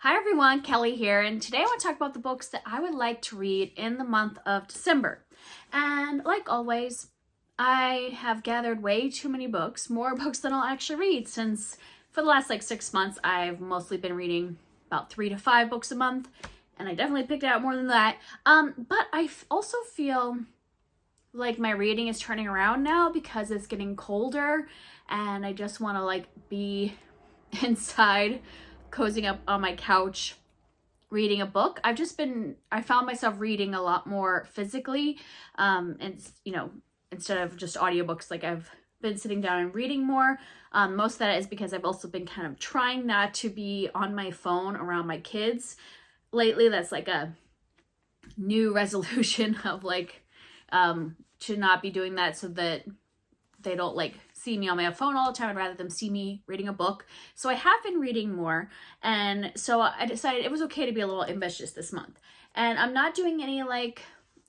Hi everyone, Kelly here, and today I want to talk about the books that I would like to read in the month of December. And like always, I have gathered way too many books, more books than I'll actually read, since for the last 6 months I've mostly been reading about 3 to 5 books a month, and I definitely picked out more than that. But I also feel like my reading is turning around now because it's getting colder, and I just want to be inside, cozying up on my couch, reading a book. I found myself reading a lot more physically, and instead of just audiobooks. I've been sitting down and reading more. Most of that is because I've also been kind of trying not to be on my phone around my kids lately. That's a new resolution of to not be doing that, so that they don't see me on my phone all the time, and rather them see me reading a book. So I have been reading more, and so I decided it was okay to be a little ambitious this month. And I'm not doing any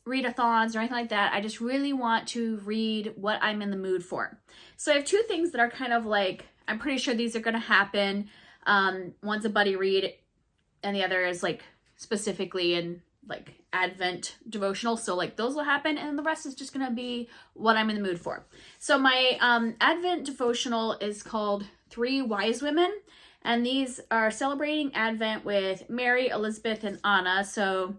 readathons or anything like that. I just really want to read what I'm in the mood for. So I have two things that are kind of I'm pretty sure these are going to happen. One's a buddy read, and the other is specifically in Advent devotional, so those will happen, and the rest is just gonna be what I'm in the mood for. So my Advent devotional is called 3 Wise Women, and these are celebrating Advent with Mary, Elizabeth, and Anna. So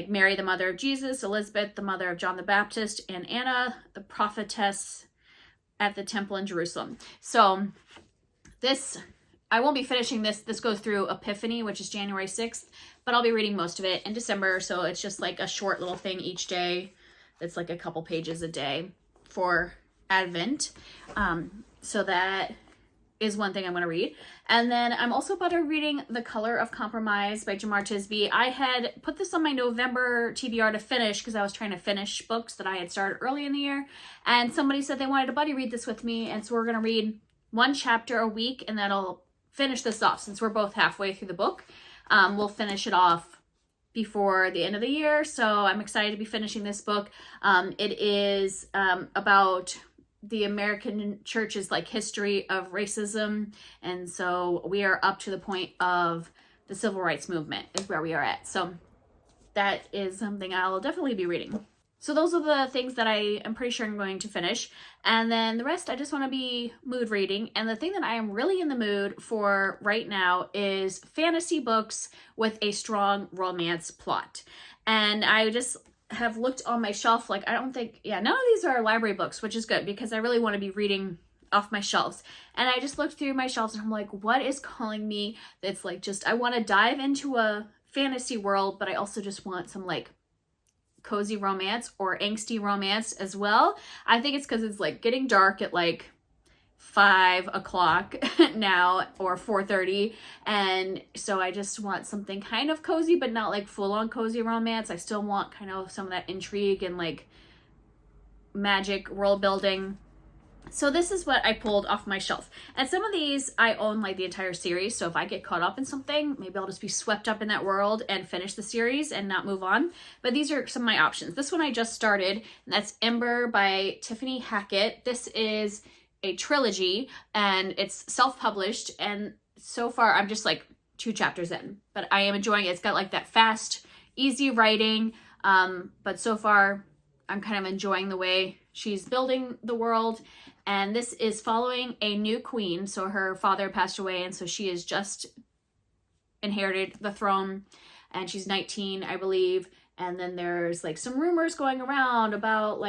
Mary, the mother of Jesus, Elizabeth, the mother of John the Baptist, and Anna, the prophetess at the temple in Jerusalem. So I won't be finishing this. This goes through Epiphany, which is January 6th, but I'll be reading most of it in December. So it's just a short little thing each day. That's a couple pages a day for Advent. So that is one thing I'm going to read. And then I'm also about to reading The Color of Compromise by Jamar Tisby. I had put this on my November TBR to finish because I was trying to finish books that I had started early in the year. And somebody said they wanted a buddy read this with me. And so we're going to read one chapter a week, and that'll finish this off. Since we're both halfway through the book, we'll finish it off before the end of the year. So I'm excited to be finishing this book. It is about the American church's history of racism, and so we are up to the point of the civil rights movement is where we are at. So that is something I'll definitely be reading. So those are the things that I am pretty sure I'm going to finish. And then the rest, I just want to be mood reading. And the thing that I am really in the mood for right now is fantasy books with a strong romance plot. And I just have looked on my shelf, none of these are library books, which is good because I really want to be reading off my shelves. And I just looked through my shelves and I'm what is calling me? That's I want to dive into a fantasy world, but I also just want some cozy romance or angsty romance as well. I think it's because it's getting dark at 5 o'clock now, or 4:30, and so I just want something kind of cozy, but not full-on cozy romance. I still want kind of some of that intrigue and magic world building. So this is what I pulled off my shelf. And some of these I own the entire series. So if I get caught up in something, maybe I'll just be swept up in that world and finish the series and not move on. But these are some of my options. This one I just started, and that's Ember by Tiffany Hackett. This is a trilogy, and it's self-published. And so far I'm just 2 chapters in, but I am enjoying it. It's got that fast, easy writing. But so far I'm kind of enjoying the way she's building the world. And this is following a new queen. So her father passed away, and so she has just inherited the throne, and she's 19, I believe. And then there's some rumors going around about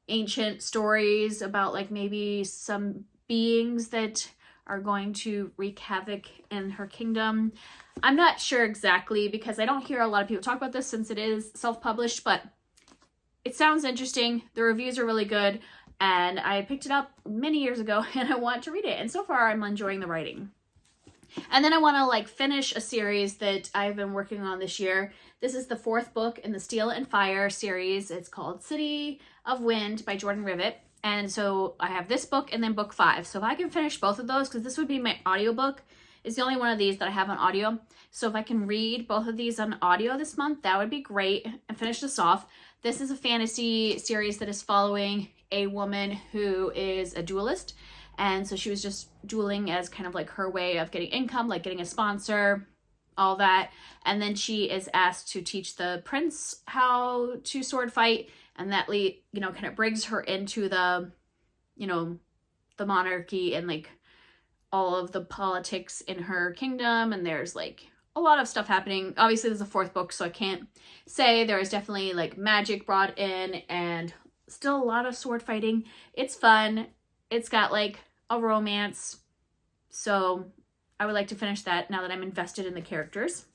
ancient stories about maybe some beings that are going to wreak havoc in her kingdom. I'm not sure exactly because I don't hear a lot of people talk about this since it is self-published, but it sounds interesting. The reviews are really good, and I picked it up many years ago, and I want to read it. And so far, I'm enjoying the writing. And then I want to finish a series that I've been working on this year. This is the 4th book in the Steel and Fire series. It's called City of Wind by Jordan Rivet. And so I have this book and then book 5. So if I can finish both of those, because this would be my audiobook, it's the only one of these that I have on audio. So if I can read both of these on audio this month, that would be great, and finish this off. This is a fantasy series that is following a woman who is a duelist. And so she was just dueling as kind of her way of getting income, getting a sponsor, all that. And then she is asked to teach the prince how to sword fight, and that kind of brings her into the, the monarchy and like all of the politics in her kingdom. And there's like a lot of stuff happening. Obviously there's a fourth book, so I can't say. There is definitely like magic brought in and still a lot of sword fighting. It's fun. It's got like a romance. So I would like to finish that now that I'm invested in the characters.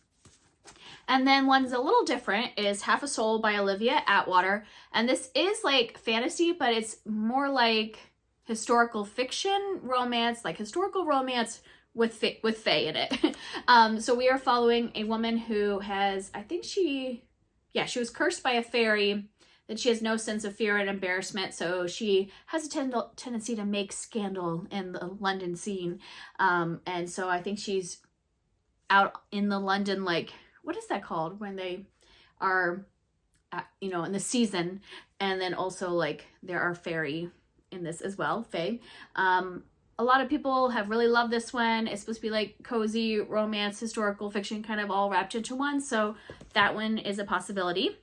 And then one's a little different is Half a Soul by Olivia Atwater. And this is like fantasy, but it's more like historical fiction romance, like historical romance with fae in it. So we are following a woman who has, she was cursed by a fairy, that she has no sense of fear and embarrassment. So she has a tendency to make scandal in the London scene. And so I think she's out in the London, like, what is that called when they are, in the season. And then also like there are fairy in this as well, fae. A lot of people have really loved this one. It's supposed to be like cozy romance, historical fiction, kind of all wrapped into one. So that one is a possibility.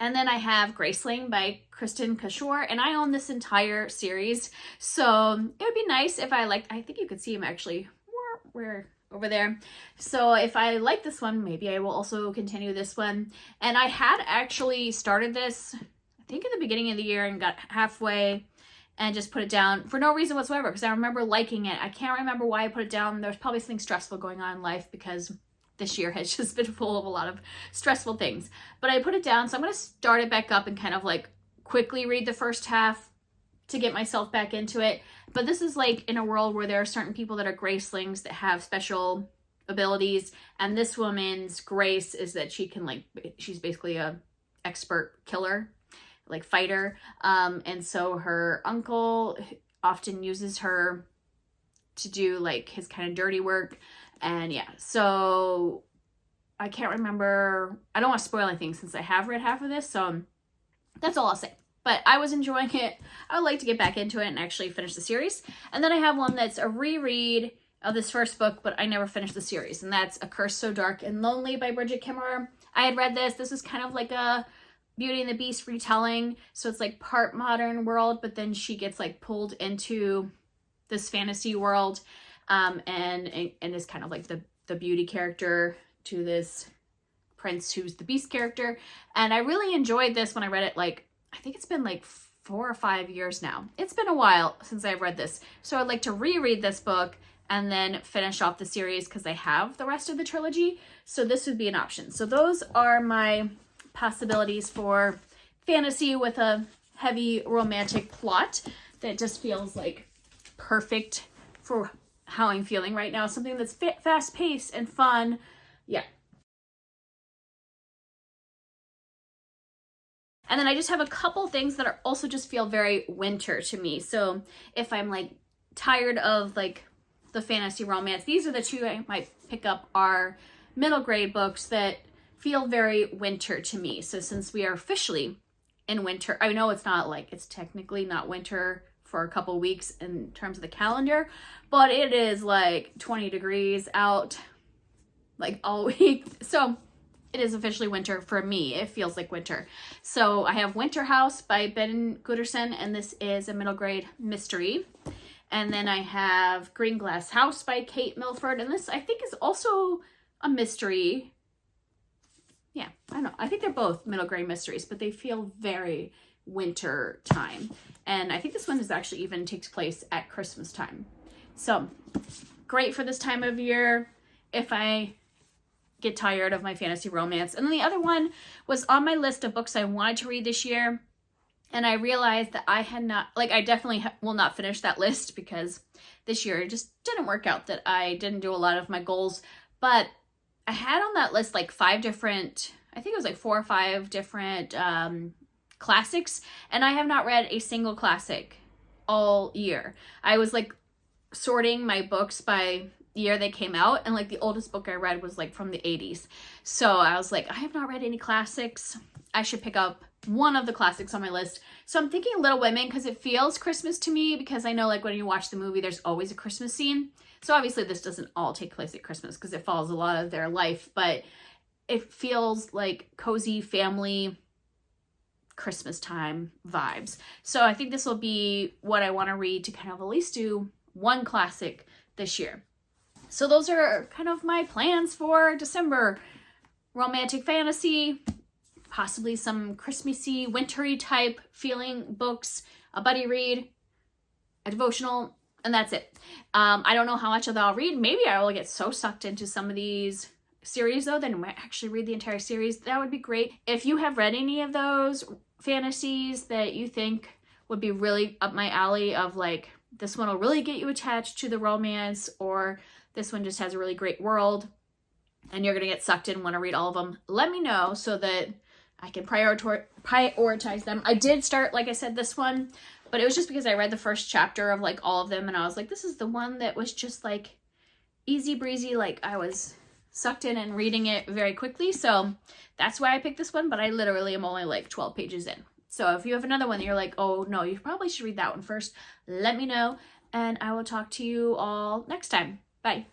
And then I have Graceling by Kristen Cashore, and I own this entire series. So it would be nice if I think you could see him actually where over there. So if I like this one, maybe I will also continue this one. And I had actually started this, I think at the beginning of the year, and got halfway and just put it down for no reason whatsoever, because I remember liking it. I can't remember why I put it down. There's probably something stressful going on in life, because this year has just been full of a lot of stressful things. But I put it down, so I'm going to start it back up and kind of like quickly read the first half to get myself back into it. But this is like in a world where there are certain people that are gracelings that have special abilities, and this woman's grace is that she can she's basically a expert killer, like fighter. And so her uncle often uses her to do like his kind of dirty work. And yeah, so I can't remember. I don't want to spoil anything since I have read half of this, so that's all I'll say. But I was enjoying it. I would like to get back into it and actually finish the series. And then I have one that's a reread of this first book, but I never finished the series, and that's A Curse So Dark and Lonely by Bridget Kimmerer. I had read this. This is kind of like a Beauty and the Beast retelling, so it's like part modern world, but then she gets like pulled into this fantasy world, and is kind of like the beauty character to this prince who's the beast character. And I really enjoyed this when I read it. Like, I think it's been like 4 or 5 years now. It's been a while since I've read this, so I'd like to reread this book and then finish off the series, because I have the rest of the trilogy, so this would be an option. So those are my possibilities for fantasy with a heavy romantic plot that just feels like perfect for how I'm feeling right now. Something that's fast-paced and fun. Yeah. And then I just have a couple things that are also just feel very winter to me. So if I'm like tired of like the fantasy romance, these are the two I might pick up, are middle grade books that feel very winter to me. So since we are officially in winter, I know it's not like, it's technically not winter for a couple weeks in terms of the calendar, but it is like 20 degrees out like all week. So it is officially winter for me. It feels like winter. So I have Winter House by Ben Gooderson, and this is a middle grade mystery. And then I have Green Glass House by Kate Milford, and this I think is also a mystery. Yeah, I don't know. I think they're both middle grade mysteries, but they feel very winter time. And I think this one is actually even takes place at Christmas time. So great for this time of year if I get tired of my fantasy romance. And then the other one was on my list of books I wanted to read this year, and I realized that I had not, like, I definitely will not finish that list, because this year it just didn't work out, that I didn't do a lot of my goals. But I had on that list like 5 different, I think it was like 4 or 5 different classics, and I have not read a single classic all year. I was like sorting my books by year they came out, and like the oldest book I read was like from the 80s. So I was like, I have not read any classics. I should pick up one of the classics on my list. So I'm thinking Little Women, because it feels Christmas to me, because I know like when you watch the movie there's always a Christmas scene. So obviously this doesn't all take place at Christmas because it follows a lot of their life, but it feels like cozy family Christmas time vibes. So I think this will be what I want to read to kind of at least do one classic this year. So those are kind of my plans for December. Romantic fantasy, possibly some Christmassy, wintry type feeling books, a buddy read, a devotional, and that's it. I don't know how much of that I'll read. Maybe I will get so sucked into some of these series though, then I might actually read the entire series. That would be great. If you have read any of those fantasies that you think would be really up my alley of like, this one will really get you attached to the romance, or this one just has a really great world and you're going to get sucked in and want to read all of them, let me know so that I can prioritize them. I did start, like I said, this one, but it was just because I read the first chapter of like all of them and I was like, this is the one that was just like easy breezy, like I was sucked in and reading it very quickly. So that's why I picked this one, but I literally am only like 12 pages in. So if you have another one that you're like, oh no, you probably should read that one first, let me know and I will talk to you all next time. Bye.